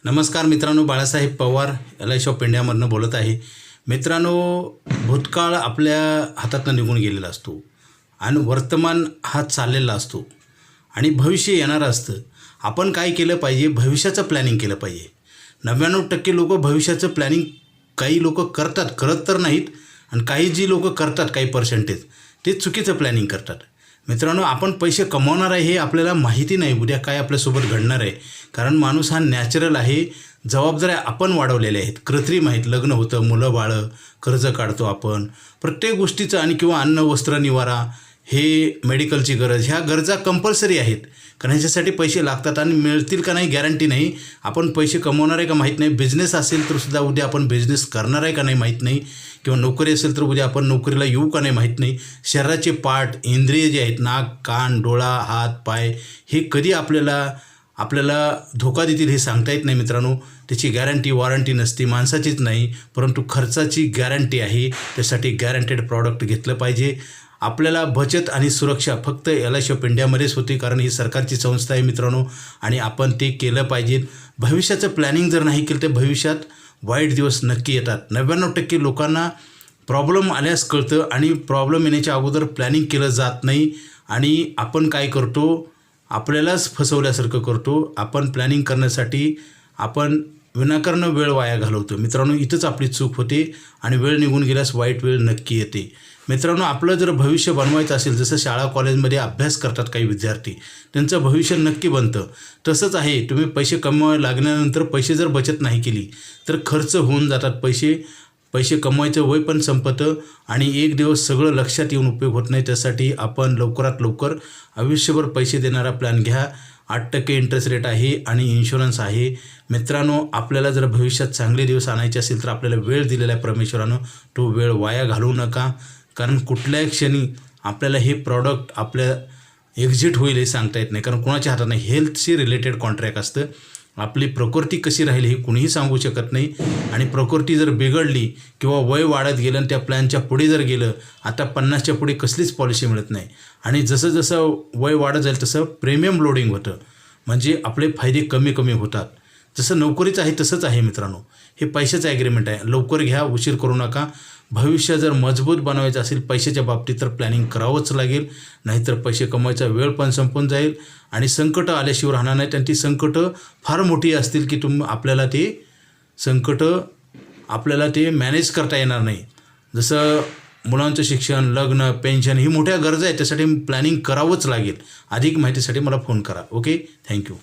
नमस्कार मित्रांनो, Balasaheb Pawar LIC of इंडियामधनं बोलत आहे. मित्रांनो, भूतकाळ आपल्या हातातनं निघून गेलेला असतो आणि वर्तमान हा चाललेला असतो आणि भविष्य येणारं असतं. आपण काय केलं पाहिजे? भविष्याचं प्लॅनिंग केलं पाहिजे. 99% लोक भविष्याचं प्लॅनिंग काही लोक करतात, करत तर नाहीत, आणि काही जी लोक करतात काही पर्सेंटेज ते चुकीचं प्लॅनिंग करतात. मित्रांनो, आपण पैसे कमवणार आहे हे आपल्याला माहिती नाही उद्या काय आपल्यासोबत घडणार आहे. कारण माणूस हा नॅचरल आहे. जबाबदाऱ्या आपण वाढवलेल्या आहेत, कृत्रिम आहेत. लग्न होतं, मुलं बाळं, कर्ज काढतो आपण प्रत्येक गोष्टीचं, आणि किंवा अन्न वस्त्र निवारा हे मेडिकलची गरज, ह्या गरजा कंपल्सरी आहेत. कारण ह्याच्यासाठी पैसे लागतात आणि मिळतील का नाही गॅरंटी नाही. आपण पैसे कमवणार आहे का माहीत नाही. बिझनेस असेल तर सुद्धा उद्या आपण बिझनेस करणार आहे का नाही माहीत नाही. किंवा नोकरी असेल तर उद्या आपण नोकरीला येऊ का नाही माहीत नाही. शरीराचे पार्ट, इंद्रिय जे आहेत, नाक, कान, डोळा, हात, पाय, हे कधी आपल्याला धोका देतील हे सांगता येत नाही. मित्रांनो, त्याची गॅरंटी वॉरंटी नसते, माणसाचीच नाही परंतु खर्चाची गॅरंटी आहे. त्यासाठी गॅरंटेड प्रॉडक्ट घेतलं पाहिजे. आपल्याला बचत आणि सुरक्षा फक्त LIC ऑफ इंडियामध्येच होते, कारण ही सरकारची संस्था आहे मित्रांनो, आणि आपण ते केलं पाहिजे. भविष्याचं प्लॅनिंग जर नाही केलं तर भविष्यात वाईट दिवस नक्की येतात. 99% लोकांना प्रॉब्लेम आल्यास कळतं, आणि प्रॉब्लेम येण्याच्या अगोदर प्लॅनिंग केलं जात नाही, आणि आपण काय करतो, आपल्यालाच फसवल्यासारखं करतो. आपण प्लॅनिंग करण्यासाठी आपण विनाकारण वेळ वाया घालवतो. मित्रांनो, इथंच आपली चूक होते, आणि वेळ निघून गेल्यास वाईट वेळ नक्की येते. मित्रांनो, आपलं जर भविष्य बनवायचं असेल, जसं शाळा कॉलेजमध्ये अभ्यास करतात काही विद्यार्थी, त्यांचं भविष्य नक्की बनतं. तसंच आहे, तुम्ही पैसे कमवायला लागल्यानंतर पैसे जर बचत नाही केली तर खर्च होऊन जातात. पैसे कमवायचं वय पण संपतं, आणि एक दिवस सगळं लक्षात येऊन उपयोग होत नाही. त्यासाठी आपण लवकरात लवकर आयुष्यभर पैसे देणारा प्लॅन घ्या. 8% इंटरेस्ट रेट आहे आणि इन्शुरन्स आहे. मित्रांनो, आपल्याला जर भविष्यात चांगले दिवस आणायचे असेल तर आपल्याला वेळ दिलेला आहे परमेश्वरानं, तो वेळ वाया घालवू नका. कारण कुठल्याही क्षणी आपल्याला हे प्रॉडक्ट आपल्या एक्झिट होईल हे सांगता येत नाही, कारण कोणाच्या हातात नाही. हेल्थशी रिलेटेड कॉन्ट्रॅक्ट असतं. आपली प्रकृती कशी राहील हे कुणीही सांगू शकत नाही, आणि प्रकृती जर बिघडली किंवा वय वाढत गेलं आणि त्या प्लॅनच्या पुढे जर गेलं, आता 50च्या पुढे कसलीच पॉलिसी मिळत नाही, आणि जसं जसं वय वाढत जाईल तसं प्रीमियम लोडिंग होतं, म्हणजे आपले फायदे कमी कमी होतात. जसं नोकरीचं आहे तसंच आहे मित्रांनो. हे पैशाचं ॲग्रीमेंट आहे. लवकर घ्या, उशीर करू नका. भविष्य जर मजबूत बनवायचं असेल पैशाच्या बाबतीत तर प्लॅनिंग करावंच लागेल, नाहीतर पैसे कमवायचा वेळ पण संपून जाईल, आणि संकटं आल्याशिवाय राहणार नाहीत. आणि ती संकटं फार मोठी असतील की आपल्याला ते मॅनेज करता येणार नाही. जसं मुलांचं शिक्षण, लग्न, पेन्शन ही मोठ्या गरजा आहेत. त्यासाठी प्लॅनिंग करावंच लागेल. अधिक माहितीसाठी मला फोन करा. Okay, thank you.